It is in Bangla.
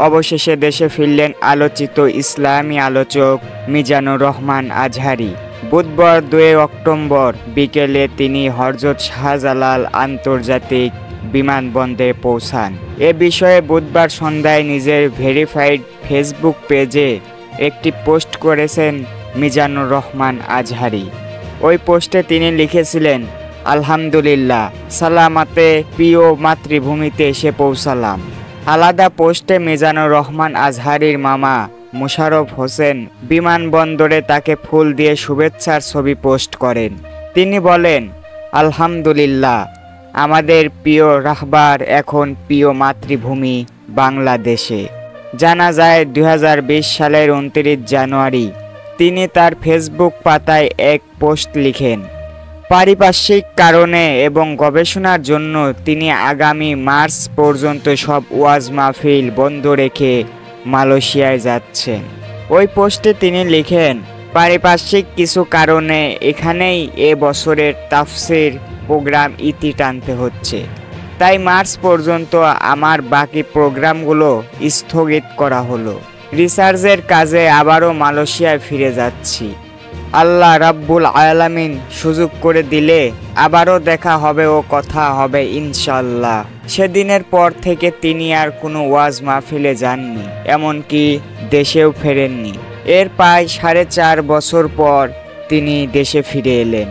অবশেষে দেশে ফিরলেন আলোচিত ইসলামী আলোচক মিজানুর রহমান আজহারী। বুধবার 2 অক্টোবর বিকেলে তিনি হযরত শাহজালাল আন্তর্জাতিক বিমানবন্দরে পৌঁছান। এ বিষয়ে বুধবার সন্ধ্যায় নিজের ভেরিফাইড ফেসবুক পেজে একটি পোস্ট করেছেন মিজানুর রহমান আজহারী। ওই পোস্টে তিনি লিখেছিলেন, আলহামদুলিল্লাহ, সালামাতে প্রিয় মাতৃভূমিতে এসে পৌঁছালাম। আলাদা পোস্টে মিজানুর রহমান আজহারীর মামা মোশাররফ হোসেন বিমানবন্দরে তাকে ফুল দিয়ে শুভেচ্ছার ছবি পোস্ট করেন। তিনি বলেন, আলহামদুলিল্লাহ, আমাদের প্রিয় রাহবার এখন প্রিয় মাতৃভূমি বাংলাদেশে। জানা যায় 2020 সালের 29 জানুয়ারি তিনি তার ফেসবুক পাতায় এক পোস্ট লিখেন, পারিপার্শ্বিক কারণে এবং গবেষণার জন্য তিনি আগামী মার্চ পর্যন্ত সব ওয়াজ মাহফিল বন্ধ রেখে মালয়েশিয়ায় যাচ্ছেন। ওই পোস্টে তিনি লিখেন, পারিপার্শ্বিক কিছু কারণে এখানেই এ বছরের তাফসির প্রোগ্রাম ইতি টানতে হচ্ছে, তাই মার্চ পর্যন্ত আমার বাকি প্রোগ্রামগুলো স্থগিত করা হলো। রিসার্চের কাজে আবারও মালয়েশিয়ায় ফিরে যাচ্ছি। আল্লাহ রাব্বুল আলামিন সুযোগ করে দিলে আবারও দেখা হবে ও কথা হবে ইনশাআল্লাহ। সেদিনের পর থেকে তিনি আর কোনো ওয়াজ মাহফিলে যাননি, এমনকি দেশেও ফেরেননি। এর প্রায় 4.5 বছর পর তিনি দেশে ফিরে এলেন।